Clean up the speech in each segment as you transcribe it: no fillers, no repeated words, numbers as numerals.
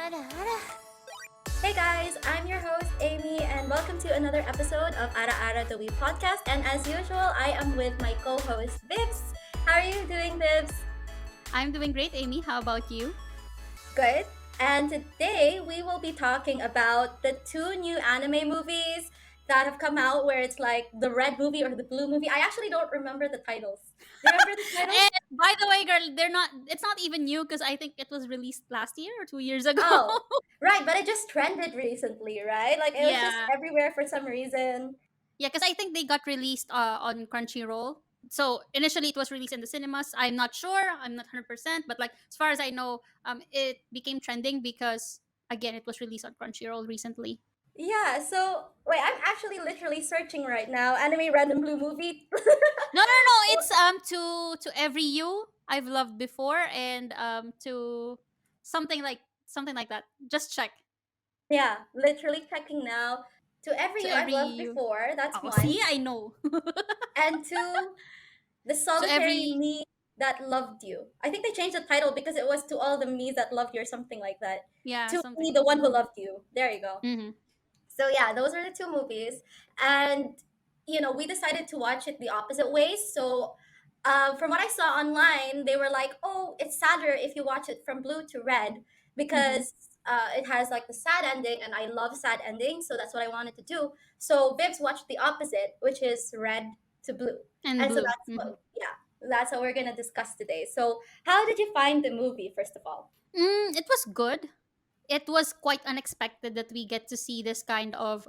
Ara Ara. Hey guys, I'm your host Amy, and welcome to another episode of Ara Ara the We podcast. And as usual, I am with my co-host Vips. How are you doing, Vips? I'm doing great, Amy. How about you? Good. And today we will be talking about the two new anime movies that have come out, where it's like the red movie or the blue movie. I actually don't remember the titles. Do you remember the titles? And by the way, girl, they're not. It's not even new because I think it was released last year or 2 years ago. Oh, right, but it just trended recently, right? Like it was just Yeah, everywhere for some reason. yeah, because I think they got released on Crunchyroll. So initially, it was released in the cinemas. I'm not sure. I'm not 100%, but like as far as I know, it became trending because again, it was released on Crunchyroll recently. Yeah, so wait, I'm actually literally searching right now. Anime Random Blue movie. No, no, no. It's to every you I've loved before and to something like that. Just check Yeah, literally checking now. To Every to You I've every Loved you. Before, that's Oh, see, one. I know. And two, The To Solitary every Me That Loved You. I think they changed the title because it was To All the Me That Loved You or something like that. yeah, To something Me, like the One that. Who Loved You. There you go. Mm-hmm. So yeah, those are the two movies, and we decided to watch it the opposite ways. So, from what I saw online, they were like, "Oh, it's sadder if you watch it from blue to red Mm-hmm. because it has like the sad ending, and I love sad endings, so that's what I wanted to do." So Vibs watched the opposite, which is red to blue, And and so blue. that's Mm-hmm. that's what we're gonna discuss today. So, how did you find the movie, first of all? It was good. It was quite unexpected that we get to see this kind of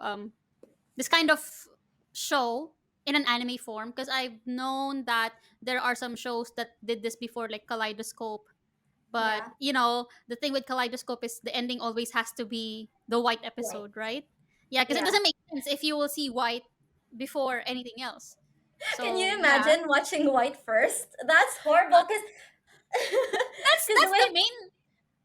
show in an anime form because I've known that there are some shows that did this before, like Kaleidoscope. But Yeah, the thing with Kaleidoscope is the ending always has to be the white right. episode, right? Yeah, because it Yeah. doesn't make sense if you will see white before anything else. Can So you yeah, imagine watching White first? That's horrible because the that's the way main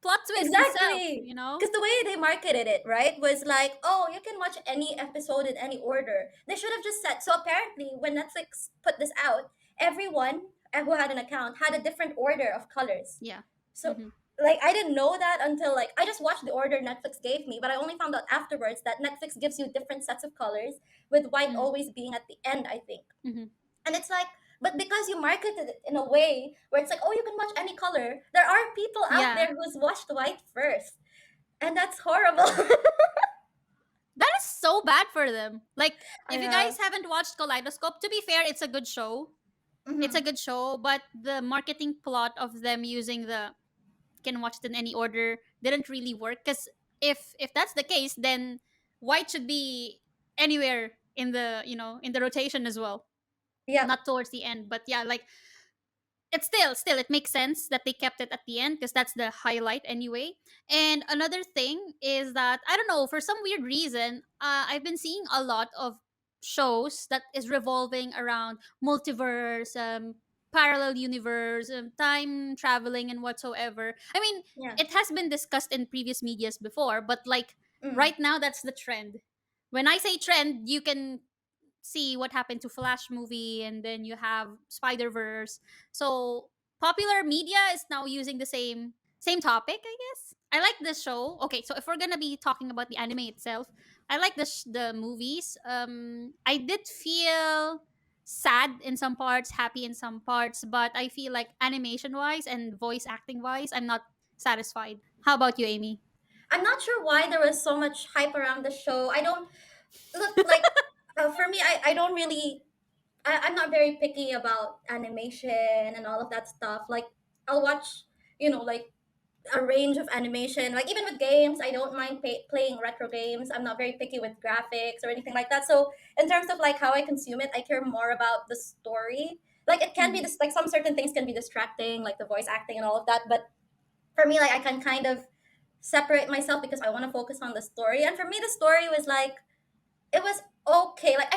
plot twist itself. exactly because the way they marketed it, right, was like, oh, you can watch any episode in any order. They should have just said so. Apparently, when Netflix put this out, everyone who had an account had a different order of colors. Yeah. So Mm-hmm. like I didn't know that until like I just watched the order Netflix gave me, but I only found out afterwards that Netflix gives you different sets of colors, with white always being at the end, I think. Mm-hmm. And it's like, but because you marketed it in a way where it's like, oh, you can watch any color, there are people out Yeah, there who's watched white first. And that's horrible. that is so bad for them. Like, if you Yeah. guys haven't watched Kaleidoscope, to be fair, it's a good show. It's a Hmm. good show, but the marketing plot of them using the can watch it in any order didn't really work because if that's the case, then white should be anywhere in the in the rotation as well, Yep. not towards the end. But yeah, like it's still it makes sense that they kept it at the end because that's the highlight anyway. And another thing is that I don't know, for some weird reason, I've been seeing a lot of shows that is revolving around multiverse, parallel universe, time traveling and whatsoever. I mean, Yeah. it has been discussed in previous medias before, but like Mm. right now that's the trend. When I say trend, you can see what happened to Flash movie, and then you have Spider Verse. So popular media is now using the same topic, I guess. I like this show. Okay, so if we're gonna be talking about the anime itself, I like the movies. I did feel sad in some parts, happy in some parts, but I feel like animation wise and voice acting wise, I'm not satisfied. How about you, Amy? I'm not sure why there was so much hype around the show. I don't look like, for me, I don't really, I'm not very picky about animation and all of that stuff. Like, I'll watch, like a range of animation. Like even with games, I don't mind playing retro games. I'm not very picky with graphics or anything like that. So in terms of like how I consume it, I care more about the story. Like it can be Mm-hmm. this, like some certain things can be distracting, like the voice acting and all of that. But for me, like I can kind of separate myself because I want to focus on the story. And for me, the story was like it was okay. Like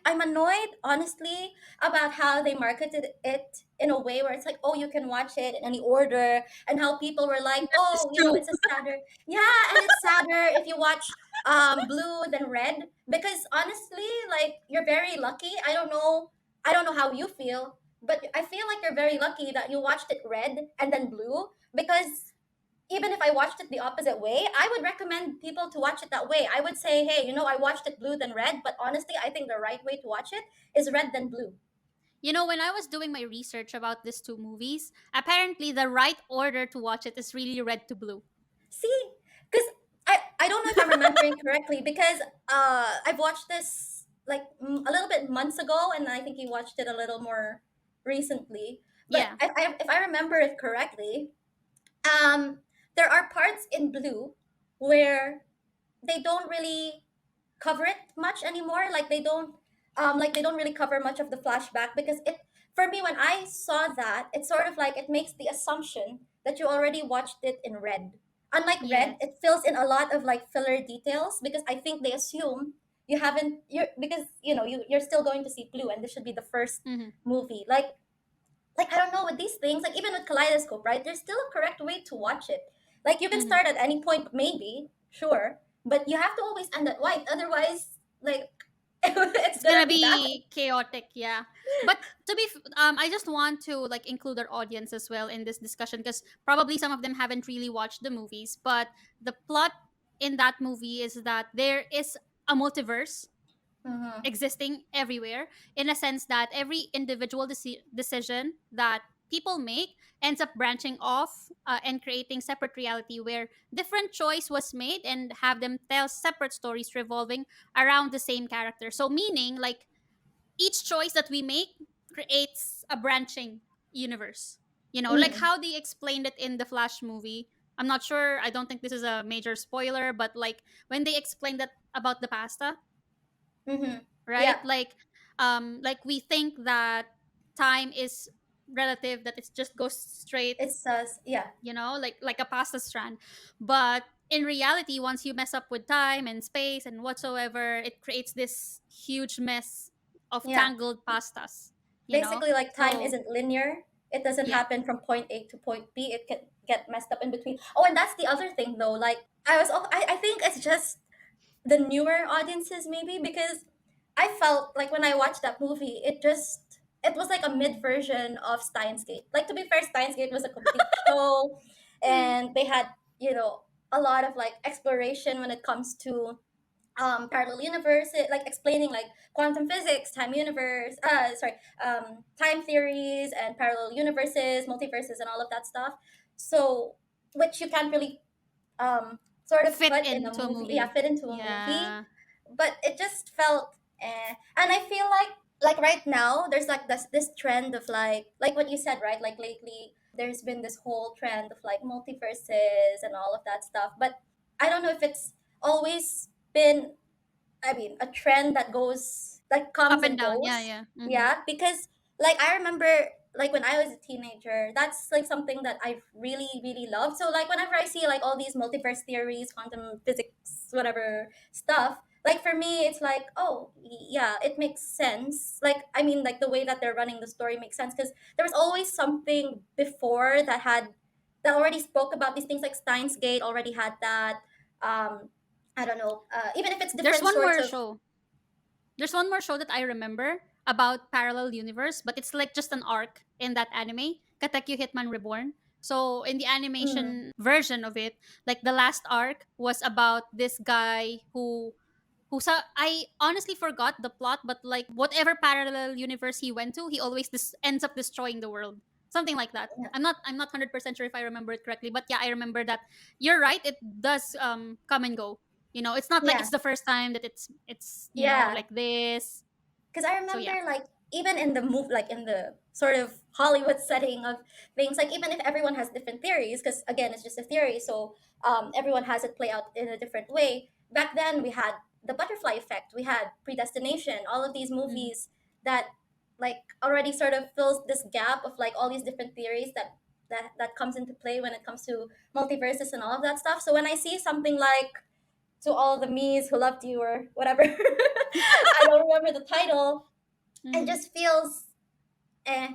I'm annoyed honestly about how they marketed it in a way where it's like, oh, you can watch it in any order, and how people were like, It's oh, true. it's a sadder, yeah, and it's sadder if you watch blue than red, because honestly, like you're very lucky. I don't know how you feel, but I feel like you're very lucky that you watched it red and then blue, because even if I watched it the opposite way, I would recommend people to watch it that way. I would say, hey, I watched it blue then red, but honestly, I think the right way to watch it is red then blue. You know, when I was doing my research about these two movies, apparently the right order to watch it is really red to blue. See, because I don't know if I'm remembering correctly because I've watched this like a little bit months ago, and I think you watched it a little more recently. But Yeah. if I remember it correctly, um, there are parts in blue where they don't really cover it much anymore. Like they don't really cover much of the flashback because it for me when I saw that, it's sort of like it makes the assumption that you already watched it in red. Unlike red, Yes. it fills in a lot of like filler details because I think they assume you haven't you're because you're still going to see blue and this should be the first Hmm. movie. Like I don't know with these things, like even with Kaleidoscope, right? There's still a correct way to watch it. Like you can Hmm. start at any point, maybe, sure, but you have to always end at white. Otherwise, like it's It's gonna gonna be bad. be chaotic, yeah. But I just want to like include our audience as well in this discussion because probably some of them haven't really watched the movies. But the plot in that movie is that there is a multiverse Mm-hmm. existing everywhere, in a sense that every individual decision that people make ends up branching off and creating separate reality where different choice was made and have them tell separate stories revolving around the same character. So meaning like each choice that we make creates a branching universe, like Mm-hmm. how they explained it in the Flash movie. I'm not sure, I don't think this is a major spoiler, but like when they explained that about the pasta, Mm-hmm. right? Yeah, Like we think that time is relative, that it just goes straight, it's yeah, like a pasta strand. But in reality, once you mess up with time and space and whatsoever, it creates this huge mess of yeah. tangled pastas. Basically, like time So isn't linear. It doesn't yeah. happen from point A to point B. It can get messed up in between. Oh, and that's the other thing though. Like I think it's just the newer audiences maybe because I felt like when I watched that movie, it was like a mid version of Steins Gate. Like to be fair, Steins Gate was a complete show, Mm. and they had a lot of like exploration when it comes to parallel universe, like explaining like quantum physics, time universe, time theories and parallel universes, multiverses, and all of that stuff. So which you can't really sort of Fit put in a into a movie, yeah, movie. fit into a movie. Yeah. But it just felt and I feel like right now there's like this trend of like what you said, right? Like lately there's been this whole trend of like multiverses and all of that stuff, but I don't know if it's always been, I mean, a trend that Up comes and and down, yeah, goes. yeah. Hmm. Yeah, because like I remember like when I was a teenager, that's like something that I really, really loved. So like whenever I see like all these multiverse theories, quantum physics, whatever stuff, like for me it's like, oh yeah, it makes sense. Like I mean like the way that they're running the story makes sense because there was always something before that already spoke about these things, like Steins Gate already had that. Um, I don't know. Even if it's There's different one sorts more of. show. There's one more show that I remember about parallel universe, but it's like just an arc in that anime, Katekyo Hitman Reborn. So in the Mm, animation version of it, like the last arc was about this guy who saw, I honestly forgot the plot, but like whatever parallel universe he went to, he always ends up destroying the world. Something like that. yeah, I'm not 100% sure if I remember it correctly, but yeah, I remember that. You're right, it does come and go. It's not like yeah, it's the first time that it's yeah. like this. Because I So remember yeah. like even in the move, like in the sort of Hollywood setting of things, like even if everyone has different theories, because again it's just a theory, so everyone has it play out in a different way. Back then we had the butterfly effect, we had predestination, all of these Mhm. movies that like already sort of fills this gap of like all these different theories that comes into play when it comes to multiverses and all of that stuff. So when I see something like to all the me's who loved you or whatever. I don't remember the title. It Mhm. just feels eh.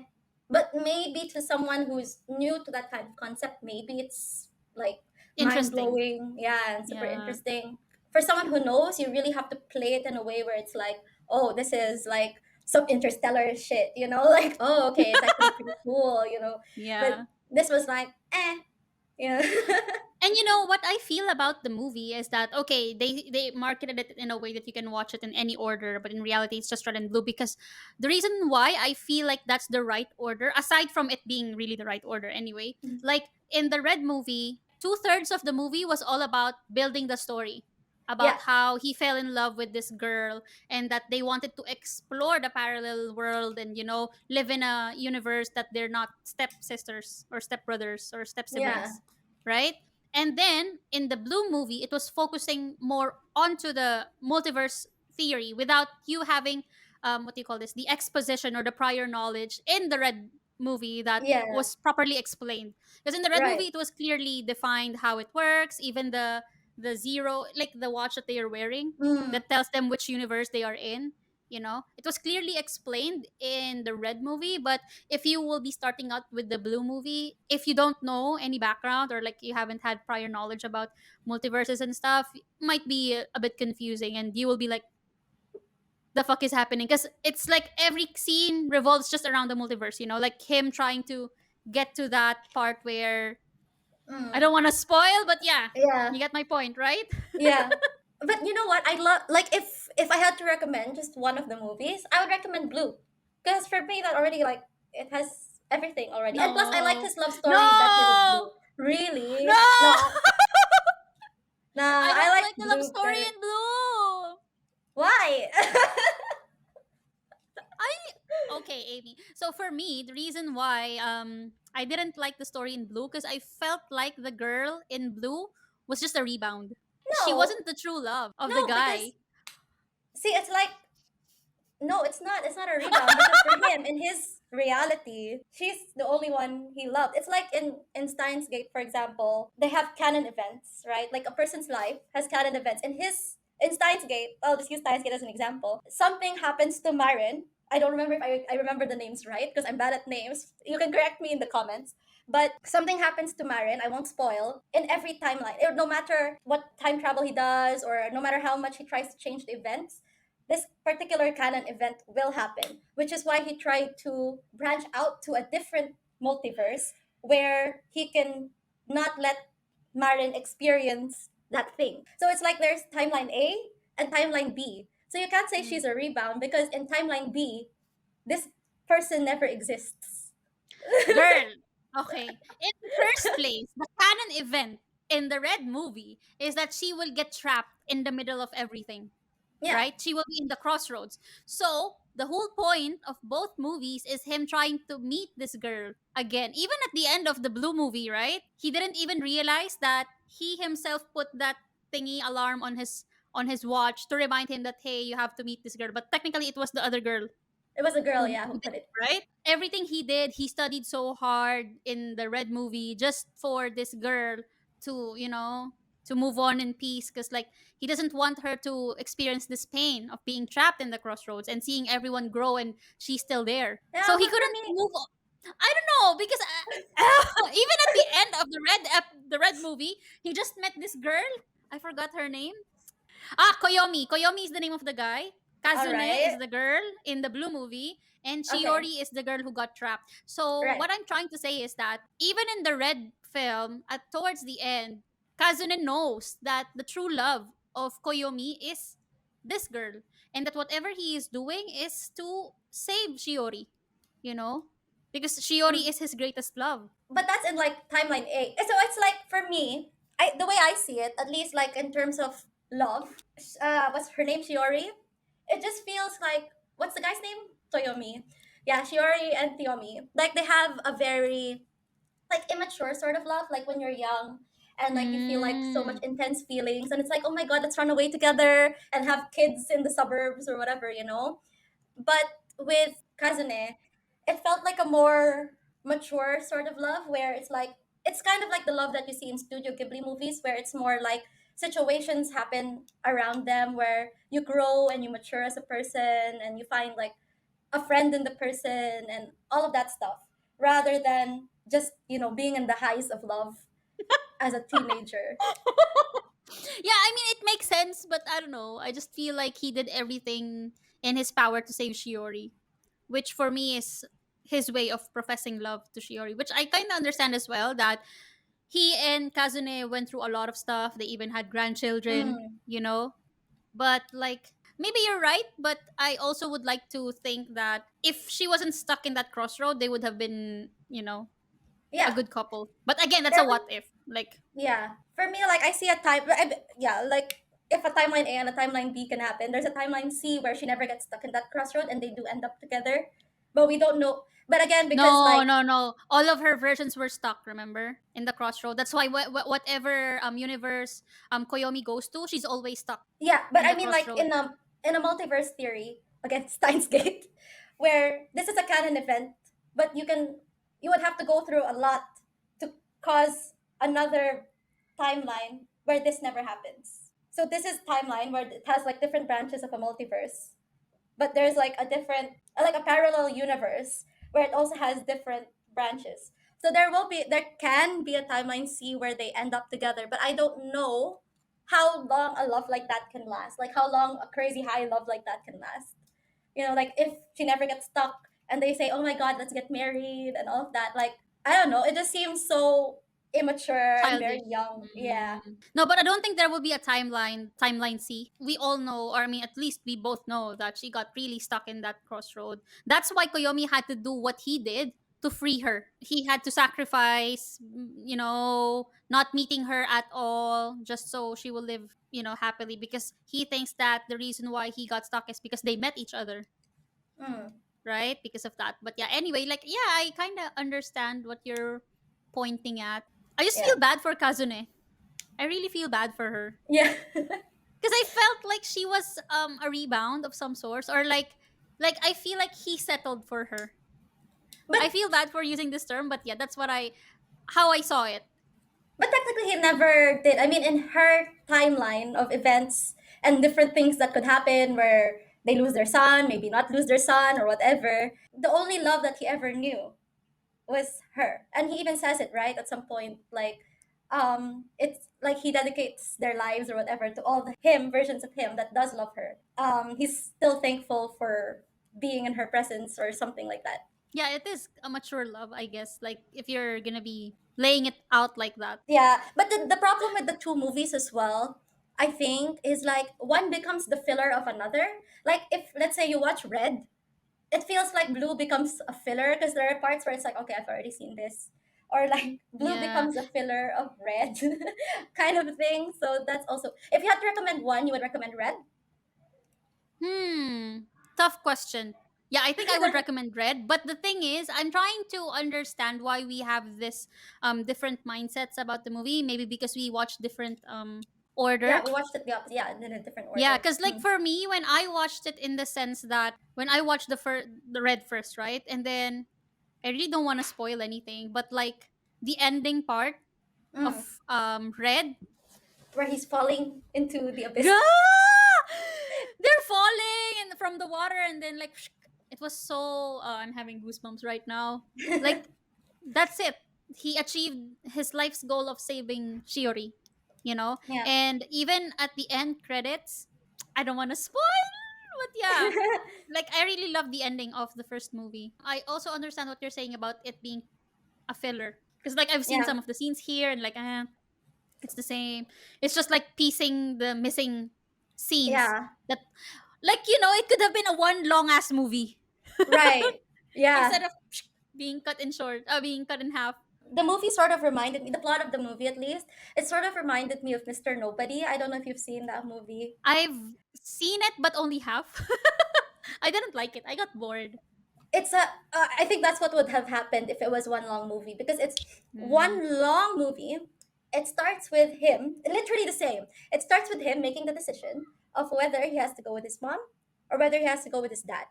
But maybe to someone who's new to that kind of concept, maybe it's like mind Interesting. blowing, yeah, and super Yeah. interesting. For someone who knows, you really have to play it in a way where it's like, oh, this is like some interstellar shit, like, oh, okay, it's actually pretty cool. But Yeah. this was like, Yeah. And you know what I feel about the movie is that okay, they marketed it in a way that you can watch it in any order, but in reality it's just red and blue because the reason why I feel like that's the right order, aside from it being really the right order anyway, like in the red movie, 2/3 of the movie was all about building the story. Yeah. About how he fell in love with this girl and that they wanted to explore the parallel world and, you know, live in a universe that they're not stepsisters or stepbrothers or step Yeah. siblings, right? And then in the Blue movie, it was focusing more onto the multiverse theory without you having what do you call this? The exposition or the prior knowledge in the Red movie that Yeah. was properly explained. Because in the Red Right. movie, it was clearly defined how it works, even the zero, like the watch that they are wearing Mm. that tells them which universe they are in. You know, it was clearly explained in the Red movie, but if you will be starting out with the Blue movie, if you don't know any background or like you haven't had prior knowledge about multiverses and stuff, it might be a bit confusing and you will be like, the fuck is happening? Because it's like every scene revolves just around the multiverse, you know, like him trying to get to that part where I Mm. don't want to spoil, but yeah, Yeah. you get my point, right? Yeah. But you know what? I love, like, if I had to recommend just one of the movies, I would recommend Blue. Because for me that already, like, it has everything already. And plus I like No. his love story better with No. Blue. Really? No, No. nah, I I don't like like the love Blue story better. in Blue. Why? I okay, Amy. So for me, the reason why I didn't like the story in Blue because I felt like the girl in Blue was just a rebound. She No. wasn't the true love of the No, because guy. see, it's like, no, it's not. It's not a rebound because for him, in his reality, she's the only one he loved. It's like in Steins Gate, for example, they have canon events, right? Like a person's life has canon events. In Steins Gate, I'll just use Steins Gate as an example. Something happens to Myron. I don't remember if I remember the names right because I'm bad at names. You can correct me in the comments. But something happens to Marin, I won't spoil, in every timeline. No matter what time travel he does, or no matter how much he tries to change the events, this particular canon event will happen, which is why he tried to branch out to a different multiverse where he can not let Marin experience that thing. So it's like there's timeline A and timeline B. So you can't say Mm. she's a rebound because in timeline B, this person never exists. Girl, okay. In the first place, the canon event in the Red movie is that she will get trapped in the middle of everything, Yeah, right? She will be in the crossroads. So the whole point of both movies is him trying to meet this girl again. Even at the end of the Blue movie, right? He didn't even realize that he himself put that thingy alarm on his watch to remind him that hey, you have to meet this girl. But technically, it was the other girl it was a girl, yeah, who who did put it, it. right? Everything he did, he studied so hard in the Red movie just for this girl to, you know, to move on in peace because like he doesn't want her to experience this pain of being trapped in the crossroads and seeing everyone grow and she's still there. Yeah, So he but for couldn't me, move on. I don't know because even at the end of the Red movie, he just met this girl. I forgot her name. Ah, Koyomi. Koyomi is the name of the guy. all Kazune right, is the girl in the Blue movie, and okay, Shiori is the girl who got trapped. So right. what I'm trying to say is that even in the Red film, at towards the end, Kazune knows that the true love of Koyomi is this girl, and that whatever he is doing is to save Shiori. You know, because Shiori Mm. is his greatest love. But that's in like timeline A. So it's like for me, the way I see it, at least like in terms of love, what's her name, Shiori? It just feels like, what's the guy's name? Toyomi. Yeah, Shiori and Toyomi. Like they have a very like immature sort of love, like when you're young and like you feel like so much Mm. intense feelings and it's like, oh my god, let's run away together and have kids in the suburbs or whatever, you know. But with Kazune, it felt like a more mature sort of love where it's like, it's kind of like the love that you see in Studio Ghibli movies where it's more like situations happen around them where you grow and you mature as a person and you find like a friend in the person and all of that stuff rather than just, being in the highs of love as a teenager. Yeah, I mean it makes sense, but I don't know. I just feel like he did everything in his power to save Shiori, which for me is his way of professing love to Shiori, which I kind of understand as well that he and Kazune went through a lot of stuff. They even had grandchildren, Mm. you know. But like maybe you're right, but I also would like to think that if she wasn't stuck in that crossroad, they would have been, a Yeah. good couple. But again, that's There a what would, if. Like yeah. For me, like I see a time. Yeah, like if a timeline A and a timeline B can happen, there's a timeline C where she never gets stuck in that crossroad and they do end up together, but we don't know. But again, because no, like no, no. All of her versions were stuck, remember? In the crossroad. That's why whatever universe Koyomi goes to, she's always stuck yeah, but in I the mean like crossroad. in a multiverse theory against Steins Gate, where this is a canon event, but you would have to go through a lot to cause another timeline where this never happens. So this is timeline where it has like different branches of a multiverse, but there's like a different like a parallel universe where it also has different branches. So there can be a timeline C where they end up together, but I don't know how long a love like that can last, like how long a crazy high love like that can last. Like if she never gets stuck and they say, oh my god, let's get married and all of that, like I don't know, it just seems so immature and very Childish. young. Yeah. No, but I don't think there will be a timeline C. We all know, or I mean, at least we both know that she got really stuck in that crossroad. That's why Koyomi had to do what he did to free her. He had to sacrifice, not meeting her at all, just so she will live, happily. Because he thinks that the reason why he got stuck is because they met each other, Mm. right? Because of that. But yeah, anyway, like yeah, I kind of understand what you're pointing at. I just Yeah. feel bad for Kazune. I really feel bad for her Yeah. because I felt like she was a rebound of some sort, or like I feel like he settled for her. but I feel bad for using this term, but yeah, that's what I how I saw it. But technically, he never did. I mean, in her timeline of events and different things that could happen where they lose their son, maybe not lose their son or whatever, the only love that he ever knew was her. And he even says it, right? At some point, like, it's like he dedicates their lives or whatever to all the him versions of him that does love her. He's still thankful for being in her presence or something like that. Yeah, it is a mature love, I guess. Like if you're gonna be laying it out like that. Yeah, but the problem with the two movies as well, I think, is like one becomes the filler of another. Like if let's say you watch Red, it feels like Blue becomes a filler because there are parts where it's like, okay, I've already seen this. Or like Blue Yeah. becomes a filler of Red kind of thing. So that's also if you had to recommend one, you would recommend Red. Hmm. Tough question. Yeah, I think I would recommend Red, but the thing is, I'm trying to understand why we have this different mindsets about the movie. Maybe because we watch different order. Yeah, we watched it the opposite. Yeah, in a different Yeah, order. because like Mm. for me, when I watched it in the sense that when I watched the Red first, right, and then I really don't want to spoil anything, but like the ending part of Mm. Red. Where he's falling into the abyss. Ah! They're falling and from the water, and then like it was so. I'm having goosebumps right now. Like that's it. He achieved his life's goal of saving Shiori. Yeah. And even at the end credits, I don't want to spoil, but yeah, like I really love the ending of the first movie. I also understand what you're saying about it being a filler because like I've seen Yeah. some of the scenes here and like it's the same. It's just like piecing the missing scenes Yeah. that like it could have been a one long ass movie Right. Yeah. instead of being cut in half. The movie sort of reminded me, the plot of the movie at least, it sort of reminded me of Mr. Nobody. I don't know if you've seen that movie. I've seen it but only half. I didn't like it. I got bored. I think that's what would have happened if it was one long movie because it's Mm, one long movie. It starts with him, literally the same. It starts with him making the decision of whether he has to go with his mom or whether he has to go with his dad.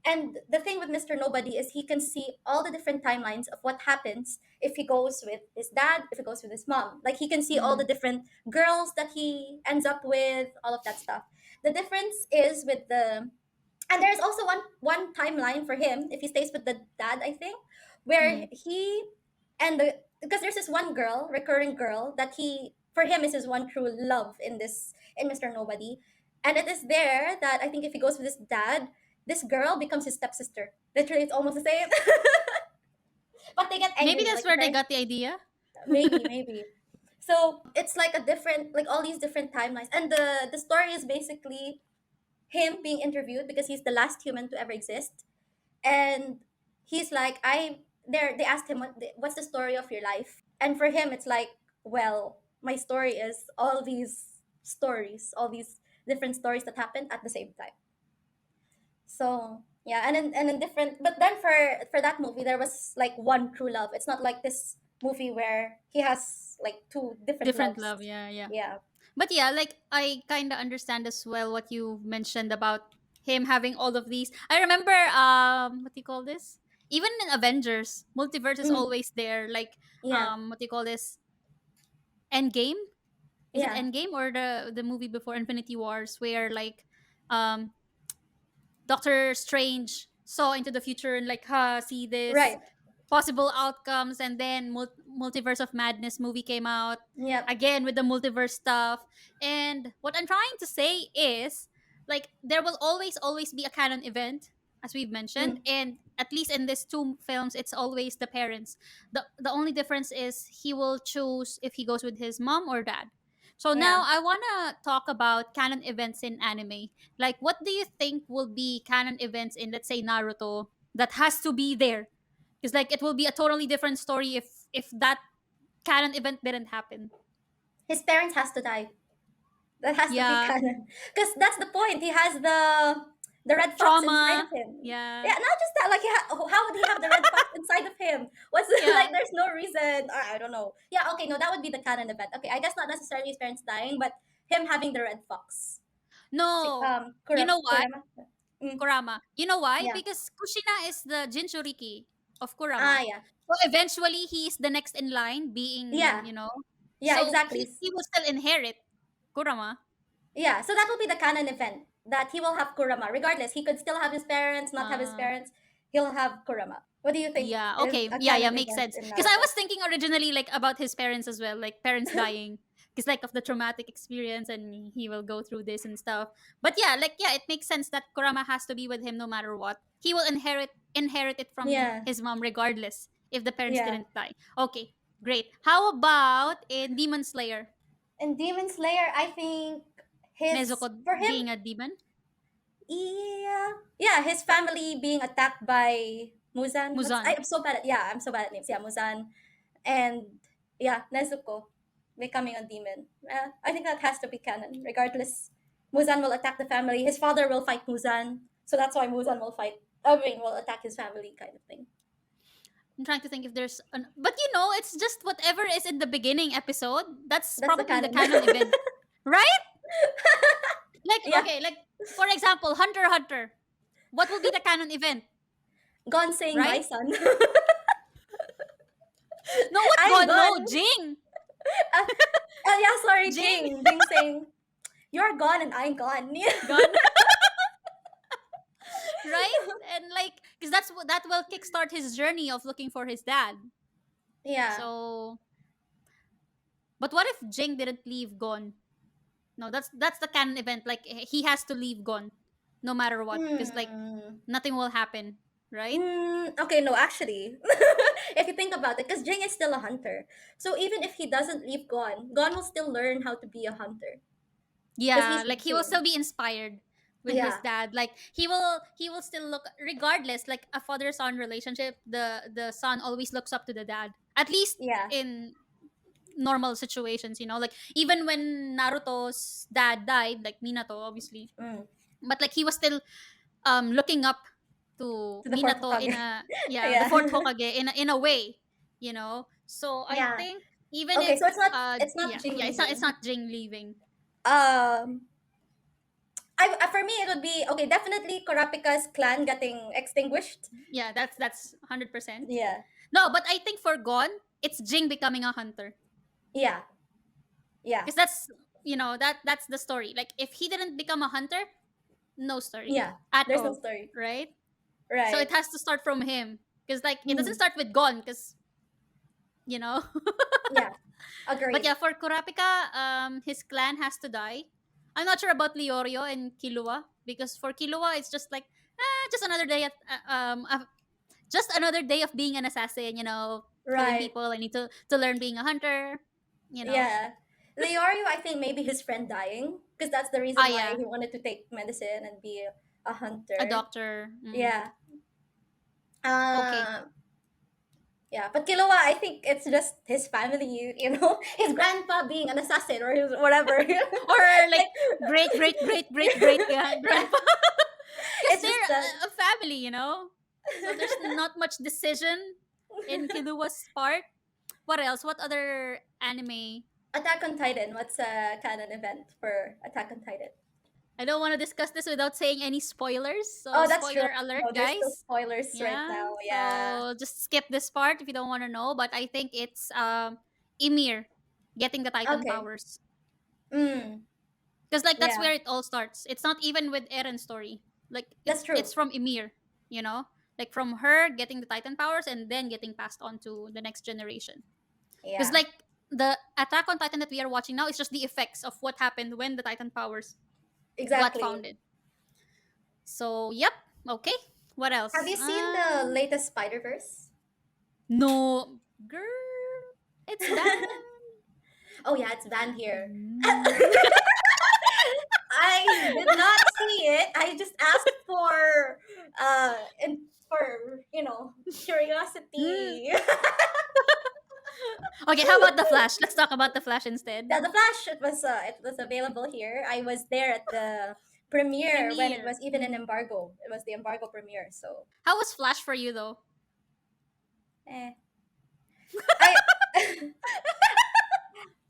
And the thing with Mr. Nobody is he can see all the different timelines of what happens if he goes with his dad, if he goes with his mom. Like he can see all the mm, different girls that he ends up with, all of that stuff. The difference is with the and there's also one timeline for him if he stays with the dad, I think, where mm. he and the because there's this one girl, recurring girl, that he for him is his one true love in Mr. Nobody. And it is there that I think if he goes with his dad, this girl becomes his stepsister. Literally, it's almost the same. But they get Maybe angry, that's like where they very got the idea. maybe, maybe. So it's like a different, like all these different timelines, and the story is basically him being interviewed because he's the last human to ever exist, and he's like, I there they asked him what's the story of your life, and for him it's like, well, my story is all these stories, all these different stories that happened at the same time. So yeah, and then different, but then for that movie there was like one true love. It's not like this movie where he has like two different Different loves. love, yeah, yeah. Yeah. But yeah, like I kind of understand as well what you mentioned about him having all of these. I remember what do you call this? Even in Avengers, multiverse is Mm, always there. Like yeah. what do you call this? Endgame? Is it Yeah. Endgame or the movie before Infinity Wars where like um Doctor Strange saw into the future and like see this Right. possible outcomes, and then Multiverse of Madness movie came out Yep. again with the multiverse stuff. And what I'm trying to say is like there will always be a canon event, as we've mentioned, Mm, and at least in these two films it's always the parents. The only difference is he will choose if he goes with his mom or dad. So yeah. now I want to talk about canon events in anime. Like, what do you think will be canon events in, let's say, Naruto that has to be there? Because like it will be a totally different story if that canon event didn't happen. His parents has to die. That has to be Yeah, canon. Because that's the point. He has the red fox inside trauma. of him. Yeah, Yeah, not just that. Like, how would he have the red fox inside of him? What's like? yeah. There's no reason. I don't know. Yeah. Okay. No, that would be the canon event. Okay. I guess not necessarily his parents dying, but him having the red fox. See, No, you know why? Kurama. Mm, Kurama. You know why? yeah. Because Kushina is the Jinchuriki of Kurama. Ah. Yeah. So eventually he's the next in line being, Yeah. Yeah. so Exactly. he will still inherit Kurama. Yeah. So that will be the canon event that he will have Kurama. Regardless, he could still have his parents, not have his Uh, parents. He'll have Kurama. What do you think Yeah, is okay. a Yeah, yeah, canon makes event sense. in Because I Naruto? was thinking originally like about his parents as well, like parents dying. Because like of the traumatic experience and he will go through this and stuff. But yeah, like yeah, it makes sense that Kurama has to be with him no matter what. He will inherit it from Yeah. his mom regardless if the parents Yeah. didn't die. Okay, great. How about in Demon Slayer? And Demon Slayer, I think Nezuko his for him, being a demon? yeah, yeah, his family being attacked by Muzan. Muzan. I'm so bad at, yeah, I'm so bad at names. Yeah, Muzan, and yeah, Nezuko becoming a demon. I think that has to be canon. Regardless, Muzan will attack the family. His father will fight Muzan, so that's why Muzan will fight. I mean, will attack his family, kind of thing. I'm trying to think if there's an, but it's just whatever is in the beginning episode. That's That's the probably the canon. canon event, right? Like Yeah, okay, like for example, Hunter x Hunter. What will be the canon event, Gon saying right? bye, son. No, what I'm Gon? No, gone. Jing. Uh, yeah, sorry, Jing Jing saying, "You're gone and I'm gone." Gon, right? And like, because that will kickstart his journey of looking for his dad. Yeah. So, but what if Jing didn't leave Gon? No, that's the canon event. Like he has to leave Gon, no matter what, because like Hmm. nothing will happen, right? Okay, no, actually, if you think about it, because Jing is still a hunter, so even if he doesn't leave Gon will still learn how to be a hunter because Yeah, he's like with he will still Jing. be inspired with his Yeah. dad. Like he will still look, regardless, like a father son relationship, the son always looks up to the dad, at least Yeah. in normal situations, like even when Naruto's dad died, like Minato obviously, Mm. but like he was still looking up to To the fourth Minato Hokage. in a, yeah, the Yeah. fourth Hokage in a way, so I Yeah. think even Okay, if so it's not yeah, Jing yeah, it's leaving. not Jing leaving. Um, for me it would be okay. Definitely Kurapika's clan getting extinguished. Yeah, that's 100%. Yeah. No, but I think for Gon, it's Jing becoming a hunter. Yeah. Yeah. Because that's the story. Like if he didn't become a hunter, no story Yeah. at There's no all, story. right? So it Right. has to start from him. Because like it doesn't Mm. start with Gon, because you know. Yeah. But Agreed. yeah, for Kurapika, his clan has to die. I'm not sure about Liorio and Killua, because for Killua it's just like just another day at just another day of being an assassin. killing Right. people. I need to learn being a hunter. You know. Yeah. Leorio, I think maybe his friend dying because that's the Ah, reason why yeah, he wanted to take medicine and be a a hunter. doctor. Mm. Yeah. Okay. Uh, yeah. But Killua, I think it's just his family, his grandpa being an assassin or his whatever. Or like Like, great great great great great yeah. grandpa, because It's just they're that a family, you know. So there's not much decision in Killua's part. What else? What other anime? Attack on Titan. What's a canon event for Attack on Titan? I don't want to discuss this without saying any spoilers. So Oh, that's true. spoiler alert, No, there's still guys. spoilers right Yeah. now. Yeah. So just skip this part if you don't want to know. But I think it's Ymir getting the Titan Okay. powers. Mm. Because like that's Yeah. where it all starts. It's not even with Eren's story. Like That's it's true. from Ymir, you know? Like from her getting the Titan powers and then getting passed on to the next generation. Because Yeah. like the Attack on Titan that we are watching now is just the effects of what happened when the Titan powers got Exactly. founded. So yep. Okay. What Have else? you seen the latest Spider Verse? No, girl, it's banned. Oh yeah, it's banned here. Mm. I did not see it. I just asked for Mm. curiosity. Okay, how about the Flash? Let's talk about the Flash instead. Yeah, the Flash, it was available here. I was there at the premiere when it Premiere. was even an Mm. embargo. It was the embargo premiere, so How was Flash for you though? eh. I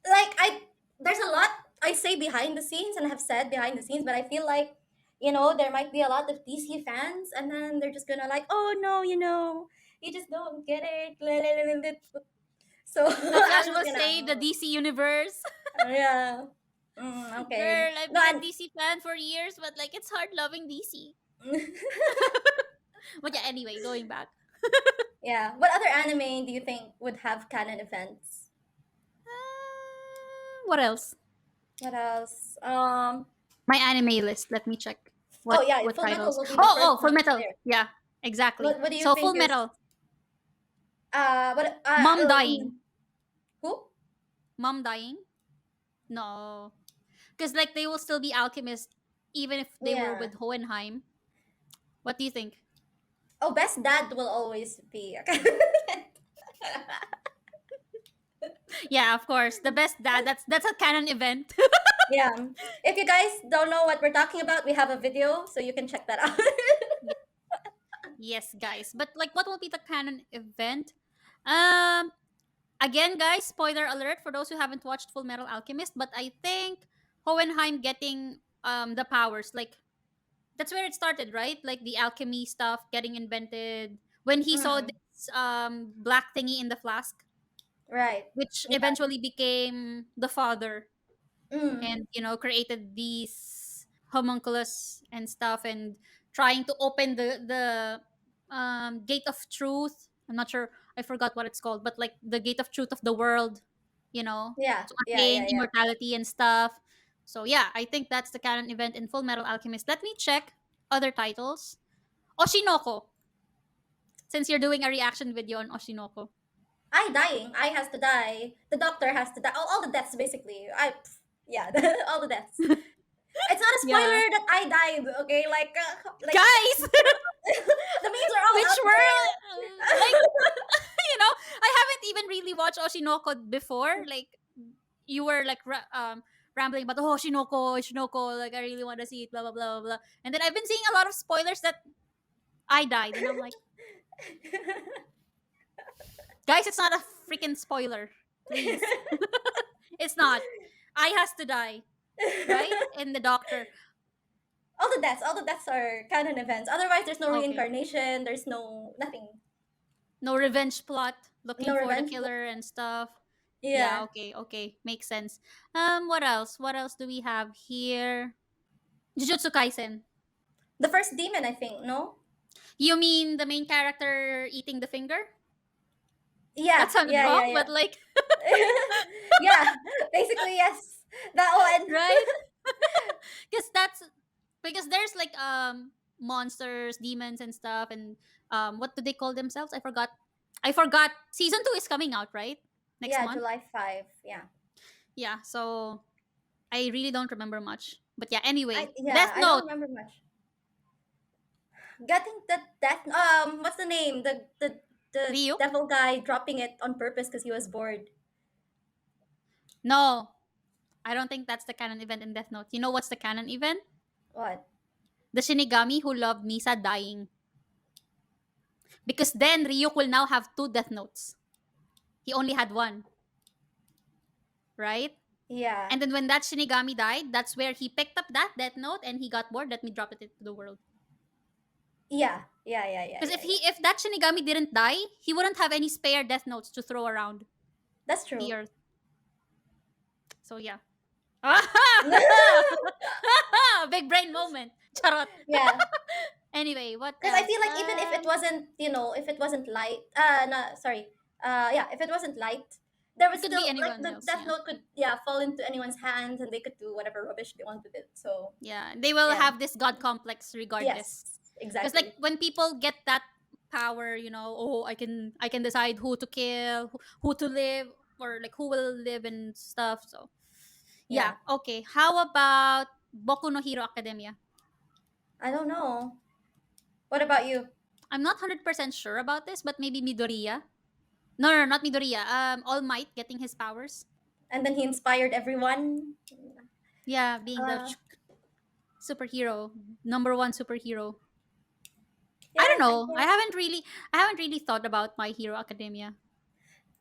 like I there's a lot I say behind the scenes and have said behind the scenes, but I feel like there might be a lot of DC fans, and then they're just gonna like, oh no, you just don't get it. So The Flash I'm just will gonna, save the DC universe. yeah, okay, Girl, I've no, been a DC fan for years, but like it's hard loving DC. But yeah, anyway, going back. yeah. What other anime do you think would have canon events? What else? What else? My anime list. Let me check. Oh What yeah, what Full Metal titles? will be the Oh, first Full one Metal. there. Yeah, exactly. What do you So think Full is Metal. what Mom dying. who? Mom dying? No. Because like they will still be alchemists even if they were Yeah. with Hohenheim. What do you think? Oh, best dad will always be. Yeah, of course. The best dad. That's a canon event. Yeah. If you guys don't know what we're talking about, we have a video, so you can check that out. Yes, guys. But like what will be the canon event? Um Again, guys, spoiler alert for those who haven't watched Full Metal Alchemist, but I think Hohenheim getting the powers, like that's where it started, right? Like the alchemy stuff getting invented when he saw Mm, this black thingy in the flask, right. which Yeah. eventually became the father Mm, and created these homunculus and stuff and trying to open the gate of truth. I'm not sure, I forgot what it's called, but like the gate of truth of the world, yeah. to Yeah. attain Yeah. Yeah. immortality and stuff. So yeah, I think that's the canon event in Full Metal Alchemist. Let me check other titles. Oshinoko, since you're doing a reaction video on Oshinoko. I dying. I has to die. The doctor has to die. All the deaths, basically. Yeah, all the deaths. It's not a Yeah, spoiler that I died. Okay, like guys. the memes are all Which out world, like, there. I haven't even really watched Oshinoko before. Like, you were like rambling about, oh, Oshinoko, like I really want to see it, blah blah blah blah blah. And then I've been seeing a lot of spoilers that I died, and I'm like, guys, it's not a freaking spoiler, please. It's not. I has to die, right? And the doctor. All the deaths are canon events. Otherwise, there's no Okay. reincarnation. There's no nothing. No revenge plot, looking No for the revenge. killer and stuff. Yeah, Yeah, okay, okay. Makes sense. What else? What else do we have here? Jujutsu Kaisen. the first demon, I think. No. You mean the main character eating the finger? That Yeah, sounded yeah, yeah, wrong, yeah. but like, Yeah, basically yes. That one. right? Because that's because there's like monsters, demons and stuff, and what do they call themselves? I forgot. I forgot. Season 2 is coming out, right? Next Yeah, month? July 5th. Yeah. Yeah, so I really don't remember much. But yeah, anyway, Yeah, Death I don't Note, remember much. Getting the death what's the name? The Ryuk? devil guy dropping it on purpose because he was bored. No, I don't think that's the canon event in Death Note. You know what's the canon event? What? The Shinigami who loved Misa dying. Because then Ryuk will now have two Death Notes. He only had one, right? Yeah. And then when that Shinigami died, that's where he picked up that Death Note and he got bored. Let me drop it into the world. Yeah. Yeah, yeah, yeah, Because yeah, yeah. if that Shinigami didn't die, he wouldn't have any spare Death Notes to throw around That's the true. earth. So yeah. Big brain moment. Charot. Yeah. Anyway, what Because I else? feel like even if it wasn't, if it wasn't light, no, sorry, yeah, if it wasn't light, there was It could still be like anyone the else. Death Yeah. Note could, yeah, fall into anyone's hands and they could do whatever rubbish they wanted with it. So Yeah. They will yeah, have this god complex regardless. yes, Because like exactly. when people get that power, oh, I can decide who to kill, who to live, or like who will live and stuff. So yeah. Yeah, Okay. How about Boku no Hero Academia? I don't know. What about you? I'm not 100% sure about this, but maybe Midoriya. No, no, not Midoriya. All Might getting his powers. And then he inspired everyone. Yeah, being the Uh, superhero, number one superhero. I yeah, don't I know. guess. I haven't really thought about My Hero Academia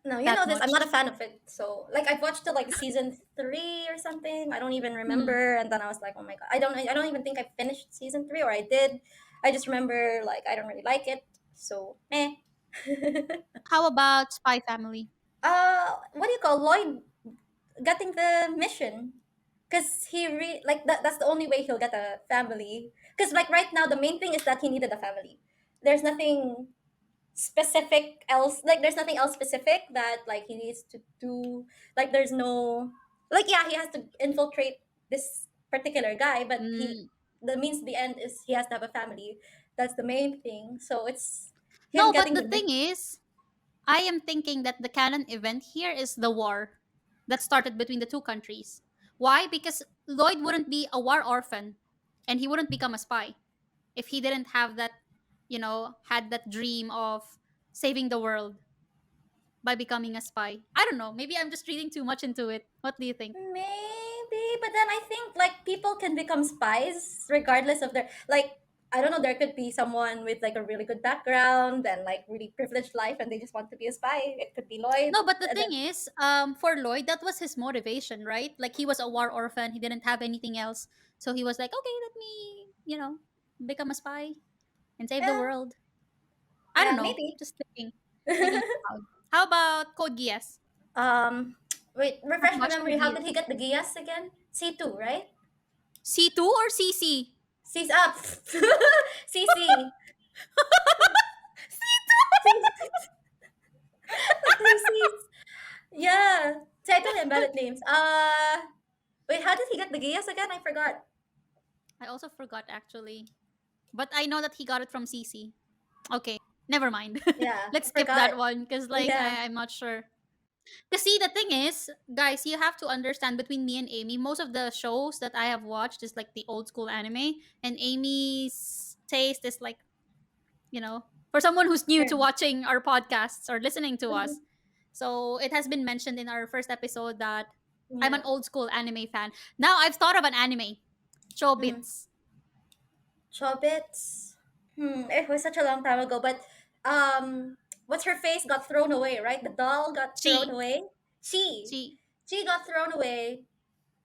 No, you that know this. I'm not a much. fan of it. So like I've watched it like season 3 or something. I don't even Hmm. remember. And then I was like, oh my god, I don't even think I finished season 3, or I did. I just remember like I don't really like it. So eh. How about Spy Family? What do you call Lloyd getting the mission? Because like that's the only way he'll get a family. Because like right now the main thing is that he needed a family. There's nothing specific else, like there's nothing else specific that like he needs to do. Like there's no, like, yeah, he has to infiltrate this particular guy, but Mm, the means to the end is he has to have a family. That's the main thing, so it's him no, but getting the the thing is, I am thinking that the canon event here is the war that started between the two countries. Why? Because Lloyd wouldn't be a war orphan and he wouldn't become a spy if he didn't have that, had that dream of saving the world by becoming a spy. I don't know. Maybe I'm just reading too much into it. What do you think? maybe. But then I think like people can become spies regardless of their, like, I don't know, there could be someone with like a really good background and like really privileged life and they just want to be a spy. It could be Lloyd. No, but the And thing then is, for Lloyd, that was his motivation, right? Like he was a war orphan, he didn't have anything else, so he was like, okay, let me, become a spy and save the yeah, world. I don't yeah, know, maybe. just thinking out loud. How about Code Geass? Wait, Have refresh you my watched memory. Code How did Geass? he get the Gias again? C2, right? C2 or CC? C's up. CC. C. The three C's. Yeah. See, I totally embedded names. Wait, how did he get the Gias again? I forgot. I also forgot actually, but I know that he got it from CC. Okay, never mind. Yeah, Let's I skip forgot. that one because like Yeah. I'm not sure. Because see, the thing is, guys, you have to understand between me and Amy, most of the shows that I have watched is like the old school anime, and Amy's taste is like, for someone who's new to Sure. watching our podcasts or listening to us. So it has been mentioned in our first episode that I'm Yeah. an old school anime fan. Now I've thought of an anime, Mm. Chobits. Chobits. It was such a long time ago, but what's her face got thrown away, right? The doll got thrown She, away. She, she, she got thrown away.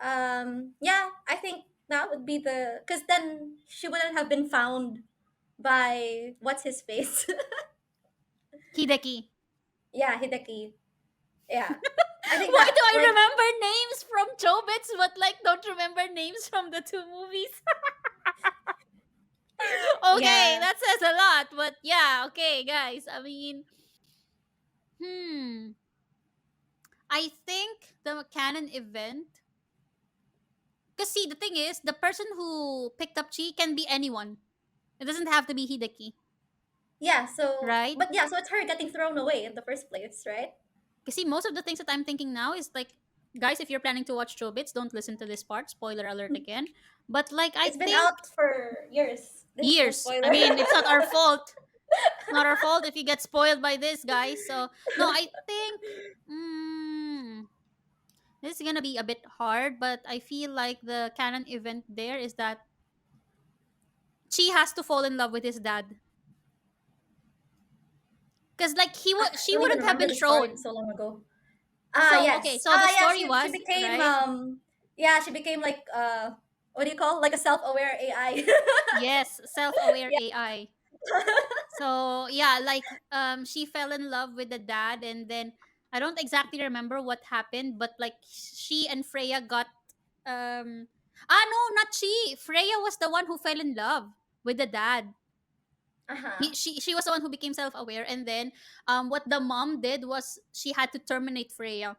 Yeah, I think that would be because then she wouldn't have been found by what's his face. Hideki. Yeah, Hideki. Yeah, I think Why that do I like remember names from Chobits but like don't remember names from the two movies? Okay, yeah. that says a lot. But yeah, okay, guys. I mean, hmm. I think the canon event. Because see, the thing is, the person who picked up Chi can be anyone. It doesn't have to be Hideki. Yeah, so right? but yeah, so it's her getting thrown away in the first place, right? Because see, most of the things that I'm thinking now is like, guys, if you're planning to watch Chobits, don't listen to this part. Spoiler alert again. But like, I It's been think out for years. This is no years. I spoiler. mean, it's not our fault. It's not our fault if you get spoiled by this, guys. So no, I think this is gonna be a bit hard. But I feel like the canon event there is that she has to fall in love with his dad. Because like I she don't even wouldn't have remember been the story. It's thrown. so long ago. Ah, So okay, yes. so the Ah, yeah. story She was became right. yeah, she became like what do you call, like a self-aware AI. Yes, self-aware Yeah. AI. So yeah, like she fell in love with the dad, and then I don't exactly remember what happened, but like she and Freya got no, not she. Freya was the one who fell in love with the dad. Uh-huh. She was the one who became self-aware, and then what the mom did was she had to terminate Freya.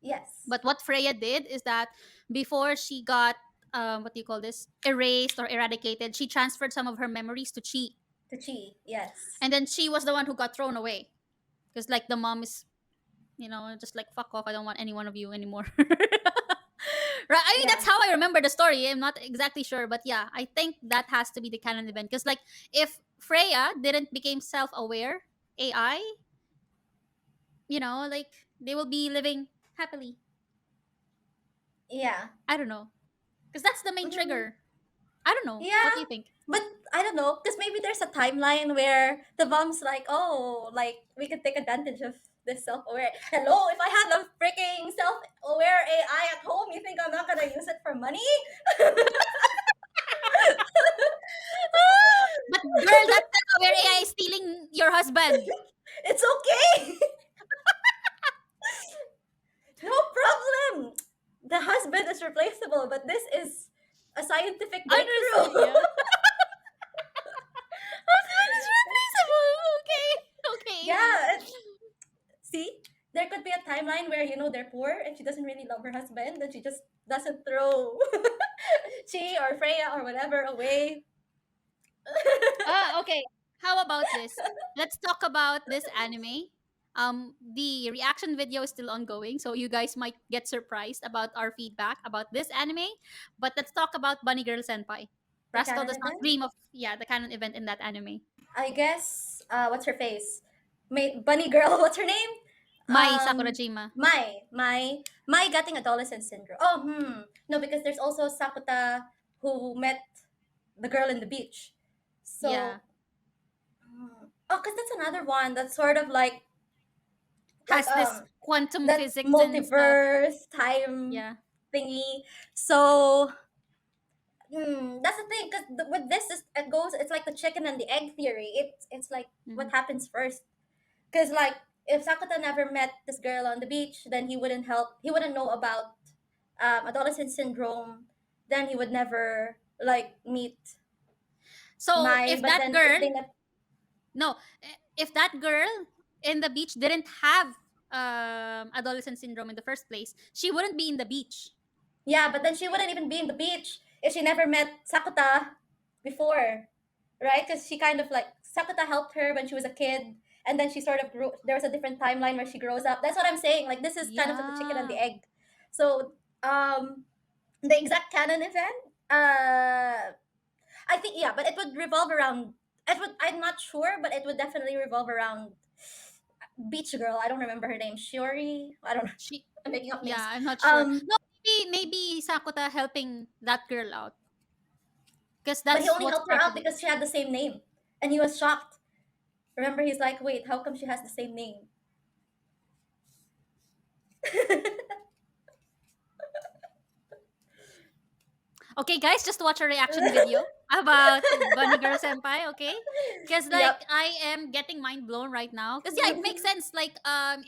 Yes. But what Freya did is that before she got what do you call this, erased or eradicated, she transferred some of her memories to Chi, To Chi. Yes. and then she was the one who got thrown away because like the mom is, just like fuck off, I don't want any one of you anymore. Right, I mean that's Yeah. how I remember the story. I'm not exactly sure, but yeah, I think that has to be the canon event because like if Freya didn't become self-aware AI, like they will be living happily. Yeah. I don't know, because that's the main Mm, trigger. I don't know, yeah. what do you think? But I don't know, because maybe there's a timeline where the mom's like, oh, like we could take advantage of this self-aware. Hello, if I had a freaking self-aware AI at home, you think I'm not gonna use it for money? But girl, that's self-aware AI is stealing your husband. It's okay. No problem. The husband is replaceable, but this is a scientific breakthrough. Understood, yeah. Husband is replaceable. Okay. Okay. Yeah, see, there could be a timeline where they're poor and she doesn't really love her husband, and she just doesn't throw she or Freya or whatever away. Okay. How about this? Let's talk about this anime. The reaction video is still ongoing, so you guys might get surprised about our feedback about this anime. But let's talk about Bunny Girl Senpai. The Rascal canon does not event. dream of, yeah, the canon event in that anime. I guess what's her face? Bunny girl. What's her name? Mai Sakurajima. My getting adolescent syndrome. Oh, no, because there's also Sakuta who met the girl in the beach. Yeah. So, oh, because that's another one that's sort of like Has this quantum that physics and stuff. multiverse time Yeah. thingy. So, that's the thing. Because with this, it goes. It's like the chicken and the egg theory. It's like Hmm. what happens first. Because like if Sakuta never met this girl on the beach, then he wouldn't help. He wouldn't know about adolescent syndrome. Then he would never like meet So Mai. if But that then if girl, they met, no, if that girl in the beach didn't have adolescent syndrome in the first place, she wouldn't be in the beach. yeah, but then she wouldn't even be in the beach if she never met Sakuta before, right? Because she kind of like Sakuta helped her when she was a kid, and then she sort of grew. There was a different timeline where she grows up. That's what I'm saying. Like this is kind of like the chicken and the Yeah. egg. So the exact canon event, I think yeah, but it would revolve around. It would. I'm not sure, but it would definitely revolve around beach girl. I don't remember her name. Shiori. I don't know. She I'm making up yeah, names. I'm not sure. Um, No, maybe Sakuta helping that girl out. Because but he that's only what helped her out started it. because she had the same name, and he was shocked. Remember, he's like, "Wait, how come she has the same name?" Okay, guys, just watch a reaction video about Bunny Girl Senpai, okay? Because like Yep. I am getting mind blown right now. Because yeah, it makes sense. Like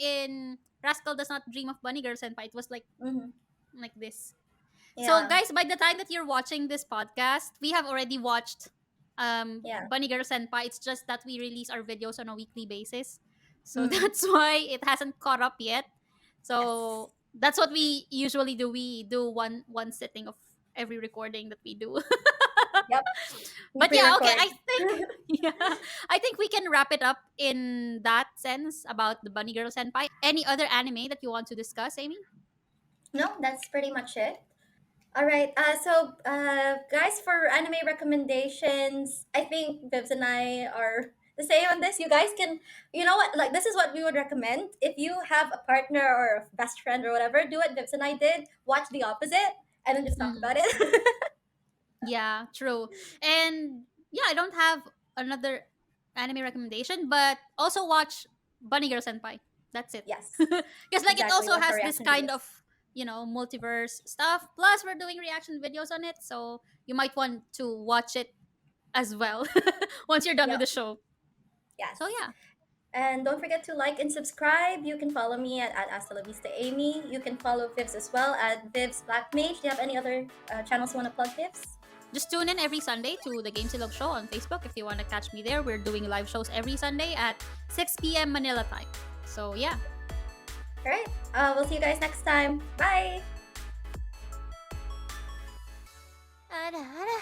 in Rascal Does Not Dream of Bunny Girl Senpai, it was Hmm. like this. So Yeah. guys, by the time that you're watching this podcast, we have already watched Yeah. Bunny Girl Senpai. It's just that we release our videos on a weekly basis. So Mm. that's why it hasn't caught up yet. Yes. So that's what we usually do. We do one sitting of every recording that we do. Yep, we But yeah, okay, pre-record. I think yeah, I think we can wrap it up in that sense about the Bunny Girl Senpai. Any other anime that you want to discuss, Amy? No, that's pretty much it. All right. Guys, for anime recommendations, I think Vibs and I are the same on this. You guys can, you know what? Like, this is what we would recommend. If you have a partner or a best friend or whatever, do what Vibs and I did. Watch the opposite, and then just talk about Mm. it. Yeah, true. And yeah, I don't have another anime recommendation, but also watch Bunny Girl Senpai. That's it. Yes, Because like it exactly. also Watch our has this reaction kind videos. of, multiverse stuff. Plus we're doing reaction videos on it, so you might want to watch it as well once you're done with Yep. the show. So Yes. yeah. And don't forget to like and subscribe. You can follow me at Hasta La Vista Amy. You can follow Vivs as well at Vivs Black Mage. Do you have any other channels you want to plug, Vivs? Just tune in every Sunday to the Game Silog Show on Facebook if you want to catch me there. We're doing live shows every Sunday at 6 p.m. Manila time. So yeah. All right. We'll see you guys next time. Bye. Ara, ara.